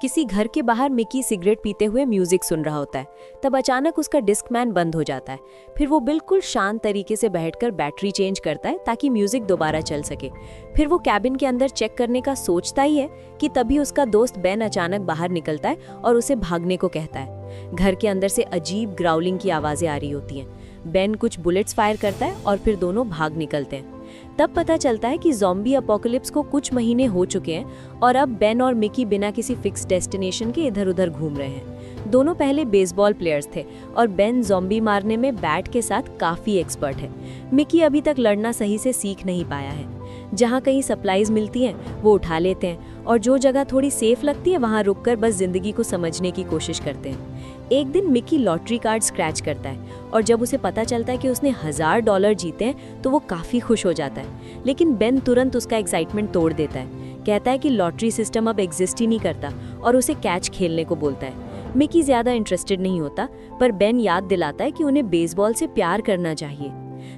किसी घर के बाहर मिकी सिगरेट पीते हुए म्यूजिक सुन रहा होता है। तब अचानक उसका डिस्कमैन बंद हो जाता है। फिर वो बिल्कुल शांत तरीके से बैठकर बैटरी चेंज करता है ताकि म्यूजिक दोबारा चल सके। फिर वो कैबिन के अंदर चेक करने का सोचता ही है कि तभी उसका दोस्त बेन अचानक बाहर निकलता है और उसे भागने को कहता है। घर के अंदर से अजीब ग्राउलिंग की आवाज़ें आ रही होती हैं। बेन कुछ बुलेट्स फायर करता है और फिर दोनों भाग निकलते हैं। तब पता चलता है कि ज़ॉम्बी अपोकलिप्स को कुछ महीने हो चुके हैं और अब बेन और मिकी बिना किसी फिक्स डेस्टिनेशन के इधर उधर घूम रहे हैं। दोनों पहले बेसबॉल प्लेयर्स थे और बेन ज़ॉम्बी मारने में बैट के साथ काफ़ी एक्सपर्ट है। मिकी अभी तक लड़ना सही से सीख नहीं पाया है। जहाँ कहीं सप्लाईज मिलती हैं वो उठा लेते हैं और जो जगह थोड़ी सेफ लगती है वहाँ रुककर बस ज़िंदगी को समझने की कोशिश करते हैं। एक दिन मिकी लॉटरी कार्ड स्क्रैच करता है और जब उसे पता चलता है कि उसने $1000 जीते हैं तो वो काफ़ी खुश हो जाता है। लेकिन बेन तुरंत उसका एक्साइटमेंट तोड़ देता है। कहता है कि लॉटरी सिस्टम अब एग्जिस्ट ही नहीं करता और उसे कैच खेलने को बोलता है। मिकी ज़्यादा इंटरेस्टेड नहीं होता, पर बेन याद दिलाता है कि उन्हें बेसबॉल से प्यार करना चाहिए।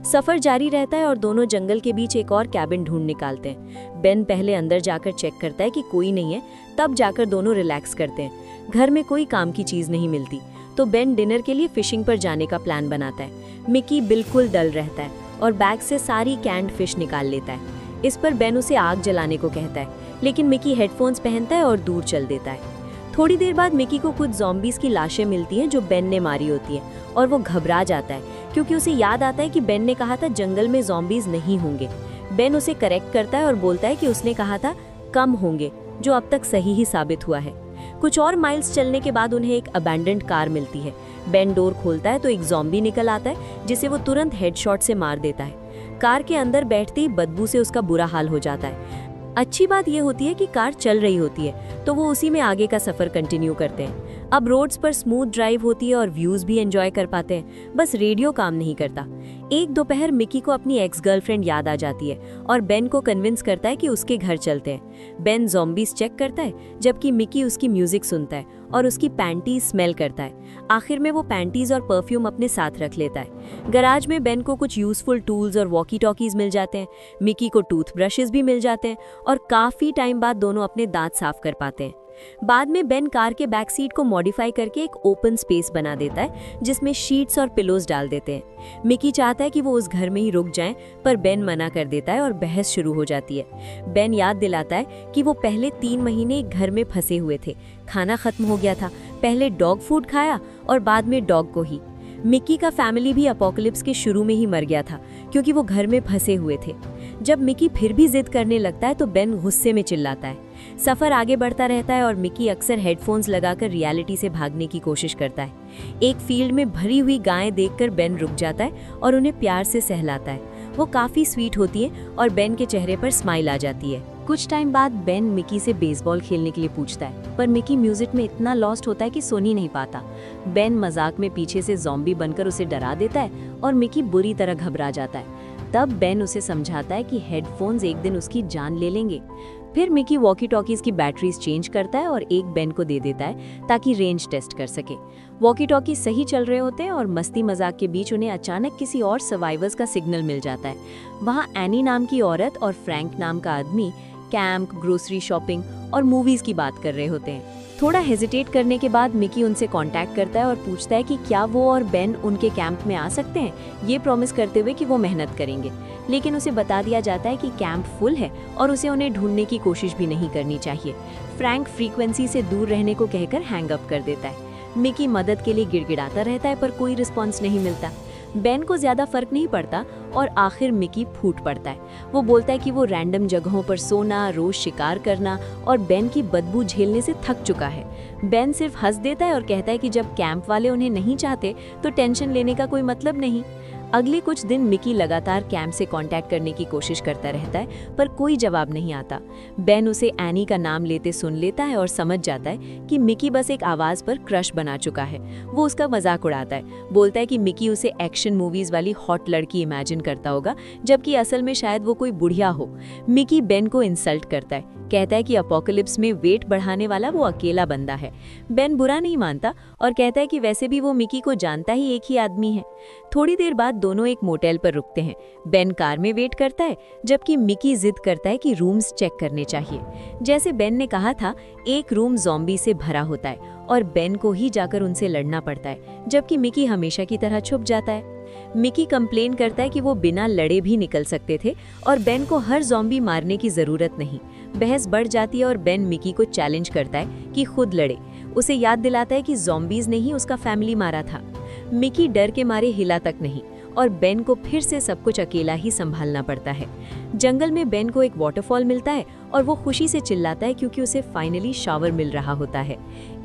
सफ़र जारी रहता है और दोनों जंगल के बीच एक और कैबिन ढूंढ निकालते हैं। बेन पहले अंदर जाकर चेक करता है कि कोई नहीं है, तब जाकर दोनों रिलैक्स करते हैं। घर में कोई काम की चीज़ नहीं मिलती तो बेन डिनर के लिए फिशिंग पर जाने का प्लान बनाता है। मिकी बिल्कुल डल रहता है और बैग से सारी कैंड फिश निकाल लेता है। इस पर बेन उसे आग जलाने को कहता है, लेकिन मिकी हेडफोन्स पहनता है और दूर चल देता है। थोड़ी देर बाद मिकी को कुछ ज़ॉम्बीज़ की लाशें मिलती हैं जो बेन ने मारी होती हैं और वो घबरा जाता है क्योंकि उसे याद आता है कि बेन ने कहा था जंगल में ज़ॉम्बीज़ नहीं होंगे। बेन उसे करेक्ट करता है और बोलता है कि उसने कहा था कम होंगे, जो अब तक सही ही साबित हुआ है। कुछ और माइल्स चलने के बाद उन्हें एक अबैंडन्ड कार मिलती है। बेन डोर खोलता है तो एक ज़ॉम्बी निकल आता है जिसे वो तुरंत हेडशॉट से मार देता है। कार के अंदर बैठते ही बदबू से उसका बुरा हाल हो जाता है। अच्छी बात यह होती है कि कार चल रही होती है तो वो उसी में आगे का सफ़र कंटिन्यू करते हैं। अब रोड्स पर स्मूथ ड्राइव होती है और व्यूज़ भी एंजॉय कर पाते हैं, बस रेडियो काम नहीं करता। एक दोपहर मिकी को अपनी एक्स गर्लफ्रेंड याद आ जाती है और बेन को कन्विंस करता है कि उसके घर चलते हैं। बेन ज़ॉम्बीज़ चेक करता है जबकि मिकी उसकी म्यूज़िक सुनता है और उसकी पैंटीज स्मेल करता है। आखिर में वो पैंटीज और परफ्यूम अपने साथ रख लेता है। गराज में बेन को कुछ यूज़फुल टूल्स और वॉकी टॉकीज़ मिल जाते हैं। मिकी को टूथब्रशेस भी मिल जाते हैं और काफ़ी टाइम बाद दोनों अपने दांत साफ कर पाते हैं। बाद में बेन कार के बैक सीट को मॉडिफाई करके एक ओपन स्पेस बना देता है जिसमें शीट्स और पिलोज डाल देते हैं। मिकी चाहता है कि वो उस घर में ही रुक जाएं, पर बेन मना कर देता है और बहस शुरू हो जाती है। बेन याद दिलाता है कि वो पहले 3 महीने एक घर में फंसे हुए थे, खाना खत्म हो गया था, पहले डॉग फूड खाया और बाद में डॉग को ही। मिकी का फैमिली भी अपोकलिप्स के शुरू में ही मर गया था क्योंकि वो घर में फंसे हुए थे। जब मिकी फिर भी जिद करने लगता है तो बेन गुस्से में चिल्लाता है। सफ़र आगे बढ़ता रहता है और मिकी अक्सर हेडफोन्स लगाकर रियलिटी से भागने की कोशिश करता है। एक फील्ड में भरी हुई गायें देखकर बेन रुक जाता है और उन्हें प्यार से सहलाता है। वो काफ़ी स्वीट होती है और बेन के चेहरे पर स्माइल आ जाती है। कुछ टाइम बाद बेन मिकी से बेसबॉल खेलने के लिए पूछता है, पर मिकी म्यूजिक में इतना लॉस्ट होता है कि सुन ही नहीं पाता। बेन मजाक में पीछे से ज़ॉम्बी बनकर उसे डरा देता है और मिकी बुरी तरह घबरा जाता है। तब बेन उसे समझाता है कि हेडफोन्स एक दिन उसकी जान ले लेंगे। फिर मिकी वॉकी टॉकीज की बैटरीज चेंज करता है और एक बेन को दे देता है ताकि रेंज टेस्ट कर सके। वॉकी टॉकी सही चल रहे होते हैं और मस्ती मजाक के बीच उन्हें अचानक किसी और सर्वाइवर्स का सिग्नल मिल जाता है। वहाँ एनी नाम की औरत और फ्रैंक नाम का आदमी कैंप, ग्रोसरी शॉपिंग और मूवीज़ की बात कर रहे होते हैं। थोड़ा हेजिटेट करने के बाद मिकी उनसे कांटेक्ट करता है और पूछता है कि क्या वो और बेन उनके कैंप में आ सकते हैं, ये प्रॉमिस करते हुए कि वो मेहनत करेंगे। लेकिन उसे बता दिया जाता है कि कैंप फुल है और उसे उन्हें ढूंढने की कोशिश भी नहीं करनी चाहिए। फ्रैंक फ्रीक्वेंसी से दूर रहने को कहकर हैंग अप कर देता है। मिकी मदद के लिए गिड़गिड़ाता रहता है पर कोई रिस्पॉन्स नहीं मिलता। बेन को ज़्यादा फर्क नहीं पड़ता और आखिर मिकी फूट पड़ता है। वो बोलता है कि वो रैंडम जगहों पर सोना, रोज शिकार करना और बेन की बदबू झेलने से थक चुका है। बेन सिर्फ हंस देता है और कहता है कि जब कैंप वाले उन्हें नहीं चाहते तो टेंशन लेने का कोई मतलब नहीं। अगले कुछ दिन मिकी लगातार कैंप से कांटेक्ट करने की कोशिश करता रहता है पर कोई जवाब नहीं आता। बेन उसे एनी का नाम लेते सुन लेता है और समझ जाता है कि मिकी बस एक आवाज़ पर क्रश बना चुका है। वो उसका मजाक उड़ाता है, बोलता है कि मिकी उसे एक्शन मूवीज़ वाली हॉट लड़की इमेजिन करता होगा जबकि असल में शायद वो कोई बुढ़िया हो। मिकी बेन को इंसल्ट करता है कहता है कि अपोकलिप्स में वेट बढ़ाने वाला वो अकेला बंदा है। बेन बुरा नहीं मानता और कहता है कि वैसे भी वो मिकी को जानता ही एक ही आदमी है। थोड़ी देर बाद दोनों एक मोटेल पर रुकते हैं। बेन कार में वेट करता है जबकि मिकी जिद करता है कि रूम्स चेक करने चाहिए। जैसे बेन ने कहा था, एक रूम ज़ॉम्बी से भरा होता है और बेन को ही जाकर उनसे लड़ना पड़ता है, जबकि मिकी हमेशा की तरह छुप जाता है। मिकी कंप्लेन करता है कि वो बिना लड़े भी निकल सकते थे और बेन को हर ज़ॉम्बी मारने की ज़रूरत नहीं। बहस बढ़ जाती है और बेन मिकी को चैलेंज करता है कि खुद लड़े। उसे याद दिलाता है कि ज़ॉम्बीज़ ने ही उसका फैमिली मारा था। मिकी डर के मारे हिला तक नहीं और बेन को फिर से सब कुछ अकेला ही संभालना पड़ता है। जंगल में बेन को एक वाटरफॉल मिलता है और वो खुशी से चिल्लाता है क्योंकि उसे फाइनली शावर मिल रहा होता है।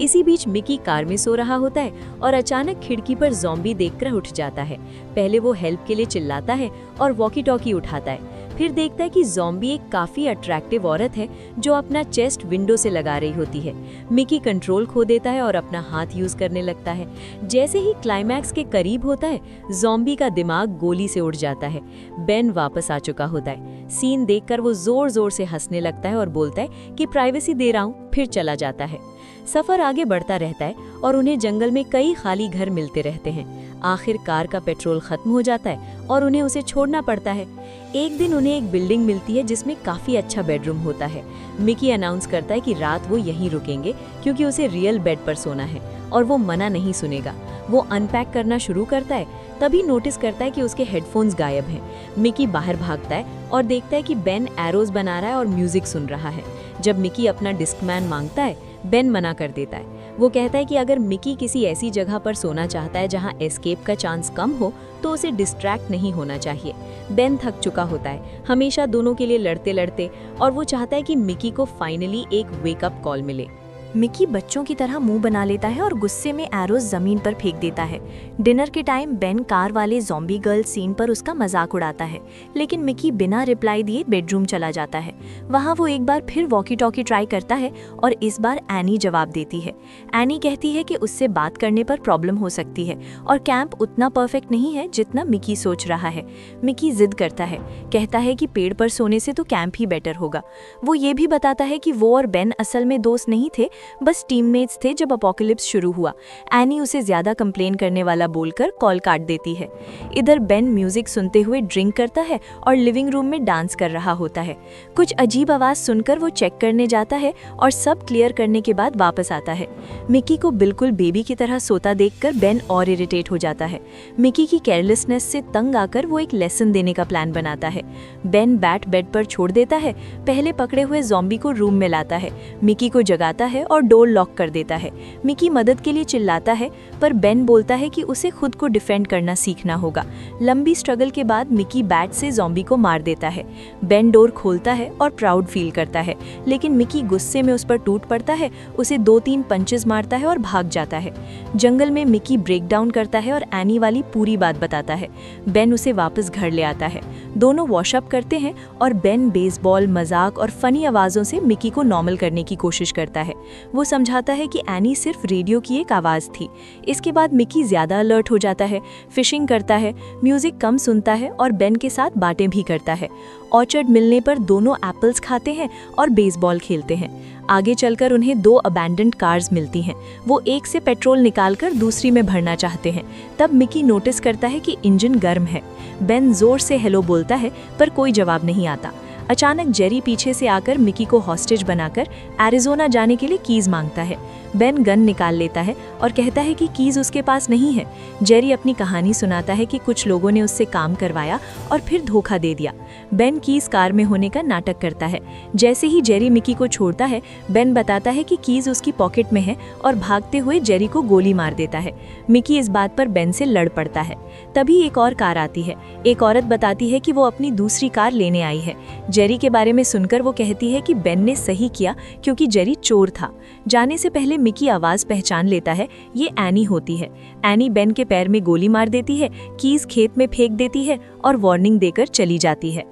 इसी बीच मिकी कार में सो रहा होता है और अचानक खिड़की पर ज़ॉम्बी देखकर उठ जाता है। पहले वो हेल्प के लिए चिल्लाता है और वॉकी टॉकी उठाता है, फिर देखता है कि ज़ॉम्बी एक काफ़ी अट्रैक्टिव औरत है जो अपना चेस्ट विंडो से लगा रही होती है। मिकी कंट्रोल खो देता है और अपना हाथ यूज़ करने लगता है। जैसे ही क्लाइमैक्स के करीब होता है, ज़ॉम्बी का दिमाग गोली से उड़ जाता है। बेन वापस आ चुका होता है। सीन देखकर वो ज़ोर ज़ोर से हंसने लगता है और बोलता है कि प्राइवेसी दे रहा हूँ, फिर चला जाता है। सफ़र आगे बढ़ता रहता है और उन्हें जंगल में कई खाली घर मिलते रहते हैं। आखिर कार का पेट्रोल खत्म हो जाता है और उन्हें उसे छोड़ना पड़ता है। एक दिन उन्हें एक बिल्डिंग मिलती है जिसमें काफ़ी अच्छा बेडरूम होता है। मिकी अनाउंस करता है कि रात वो यहीं रुकेंगे क्योंकि उसे रियल बेड पर सोना है और वो मना नहीं सुनेगा। वो अनपैक करना शुरू करता है, तभी नोटिस करता है कि उसके हेडफोन्स गायब हैं। मिकी बाहर भागता है और देखता है कि बेन एरोज बना रहा है और म्यूजिक सुन रहा है। जब मिकी अपना डिस्कमैन मांगता है, बेन मना कर देता है। वो कहता है कि अगर मिकी किसी ऐसी जगह पर सोना चाहता है जहां एस्केप का चांस कम हो तो उसे डिस्ट्रैक्ट नहीं होना चाहिए। बेन थक चुका होता है, हमेशा दोनों के लिए लड़ते लड़ते, और वो चाहता है कि मिकी को फाइनली एक वेकअप कॉल मिले। मिकी बच्चों की तरह मुंह बना लेता है और गुस्से में एरोज जमीन पर फेंक देता है। डिनर के टाइम बेन कार वाले ज़ॉम्बी गर्ल सीन पर उसका मजाक उड़ाता है, लेकिन मिकी बिना रिप्लाई दिए बेडरूम चला जाता है। वहां वो एक बार फिर वॉकी टॉकी ट्राई करता है और इस बार एनी जवाब देती है। एनी कहती है कि उससे बात करने पर प्रॉब्लम हो सकती है और कैंप उतना परफेक्ट नहीं है जितना मिकी सोच रहा है। मिकी जिद करता है, कहता है कि पेड़ पर सोने से तो कैंप ही बेटर होगा। वो ये भी बताता है कि वो और बेन असल में दोस्त नहीं थे, बस टीममेट्स थे जब अपोकलिप्स शुरू हुआ। एनी उसे ज्यादा कंप्लेन करने वाला बोलकर कॉल काट देती है। इधर बेन म्यूजिक सुनते हुए ड्रिंक करता है और लिविंग रूम में डांस कर रहा होता है। कुछ अजीब आवाज सुनकर वो चेक करने जाता है और सब क्लियर करने के बाद वापस आता है। मिकी को बिल्कुल बेबी की तरह सोता देखकर बेन और इरिटेट हो जाता है। मिकी की केयरलेसनेस से तंग आकर वो एक लेसन देने का प्लान बनाता है। बेन बैट बेड पर छोड़ देता है, पहले पकड़े हुए ज़ॉम्बी को रूम में लाता है, मिकी को जगाता है और डोर लॉक कर देता है। मिकी मदद के लिए चिल्लाता है पर बेन बोलता है कि उसे खुद को डिफेंड करना सीखना होगा। लंबी स्ट्रगल के बाद मिकी बैट से ज़ॉम्बी को मार देता है। बेन डोर खोलता है और प्राउड फील करता है, लेकिन मिकी गुस्से में उस पर टूट पड़ता है, उसे 2-3 पंचेस मारता है और भाग जाता है। जंगल में मिकी ब्रेक डाउन करता है और एनी वाली पूरी बात बताता है। बेन उसे वापस घर ले आता है। दोनों वॉशअप करते हैं और बेन बेसबॉल, मजाक और फनी आवाज़ों से मिकी को नॉर्मल करने की कोशिश करता है। वो समझाता है कि एनी सिर्फ रेडियो की एक आवाज़ थी। इसके बाद मिकी ज़्यादा अलर्ट हो जाता है, फिशिंग करता है, म्यूज़िक कम सुनता है और बेन के साथ बातें भी करता है। ऑर्चर्ड मिलने पर दोनों एप्पल्स खाते हैं और बेसबॉल खेलते हैं। आगे चलकर उन्हें 2 अबैंडन्ड कार्स मिलती हैं। वो एक से पेट्रोल निकालकर दूसरी में भरना चाहते हैं। तब मिकी नोटिस करता है कि इंजन गर्म है। बेन जोर से हेलो बोलता है पर कोई जवाब नहीं आता। अचानक जेरी पीछे से आकर मिकी को हॉस्टेज बनाकर एरिज़ोना जाने के लिए कीज मांगता है। बेन गन निकाल लेता है और कहता है कि कीज उसके पास नहीं है। जेरी अपनी कहानी सुनाता है कि कुछ लोगों ने उससे काम करवाया और फिर धोखा दे दिया। बेन कीज कार में होने का नाटक करता है। जैसे ही जेरी मिकी को छोड़ता है, बेन बताता है कि कीज उसकी पॉकेट में है और भागते हुए जेरी को गोली मार देता है। मिकी इस बात पर बेन से लड़ पड़ता है। तभी एक और कार आती है। एक औरत बताती है कि वो अपनी दूसरी कार लेने आई है। जेरी के बारे में सुनकर वो कहती है कि बेन ने सही किया क्योंकि जेरी चोर था। जाने से पहले मिकी आवाज़ पहचान लेता है, ये एनी होती है। एनी बेन के पैर में गोली मार देती है, कीज खेत में फेंक देती है और वार्निंग देकर चली जाती है।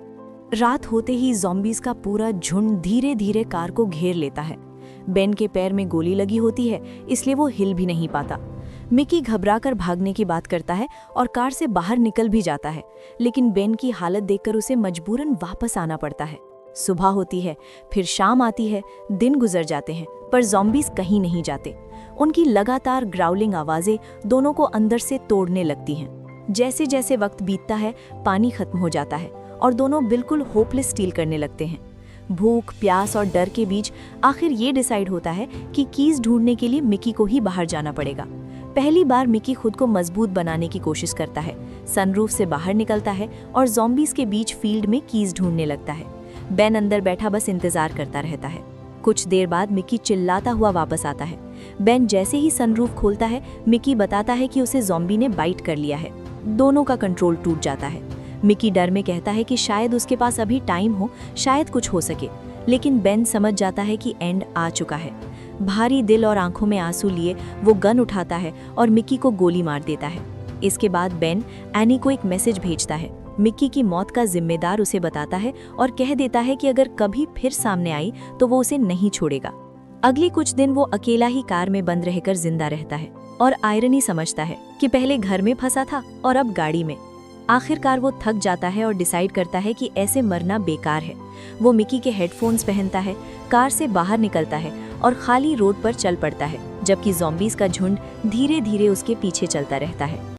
रात होते ही ज़ॉम्बीज़ का पूरा झुंड धीरे धीरे कार को घेर लेता है। बेन के पैर में गोली लगी होती है, इसलिए वो हिल भी नहीं पाता। मिकी घबराकर भागने की बात करता है और कार से बाहर निकल भी जाता है, लेकिन बेन की हालत देखकर उसे मजबूरन वापस आना पड़ता है। सुबह होती है, फिर शाम आती है, दिन गुजर जाते हैं, पर ज़ॉम्बीज़ कहीं नहीं जाते। उनकी लगातार ग्राउलिंग आवाज़ें दोनों को अंदर से तोड़ने लगती हैं। जैसे जैसे वक्त बीतता है, पानी खत्म हो जाता है और दोनों बिल्कुल होपलेस फील करने लगते हैं। भूख, प्यास और डर के बीच आखिर ये डिसाइड होता है कि कीज़ ढूंढने के लिए मिकी को ही बाहर जाना पड़ेगा। पहली बार मिकी खुद को मजबूत बनाने की कोशिश करता है, सनरूफ से बाहर निकलता है और ज़ॉम्बीज़ के बीच फील्ड में कीज़ ढूंढने लगता है। बेन अंदर बैठा बस इंतजार करता रहता है। कुछ देर बाद मिकी चिल्लाता हुआ वापस आता है। बेन जैसे ही सनरूफ खोलता है, मिकी बताता है कि उसे ज़ॉम्बी ने बाइट कर लिया है। दोनों का कंट्रोल टूट जाता है। मिकी डर में कहता है कि शायद उसके पास अभी टाइम हो, शायद कुछ हो सके, लेकिन बेन समझ जाता है कि एंड आ चुका है। भारी दिल और आंखों में आंसू लिए वो गन उठाता है और मिकी को गोली मार देता है। इसके बाद बेन एनी को एक मैसेज भेजता है। मिकी की मौत का जिम्मेदार उसे बताता है और कह देता है कि अगर कभी फिर सामने आई तो वो उसे नहीं छोड़ेगा। अगले कुछ दिन वो अकेला ही कार में बंद रहकर जिंदा रहता है और आयरनी समझता है कि पहले घर में फंसा था और अब गाड़ी में। आखिरकार वो थक जाता है और डिसाइड करता है कि ऐसे मरना बेकार है। वो मिकी के हेडफोन्स पहनता है, कार से बाहर निकलता है और खाली रोड पर चल पड़ता है, जबकि ज़ॉम्बीज़ का झुंड धीरे धीरे उसके पीछे चलता रहता है।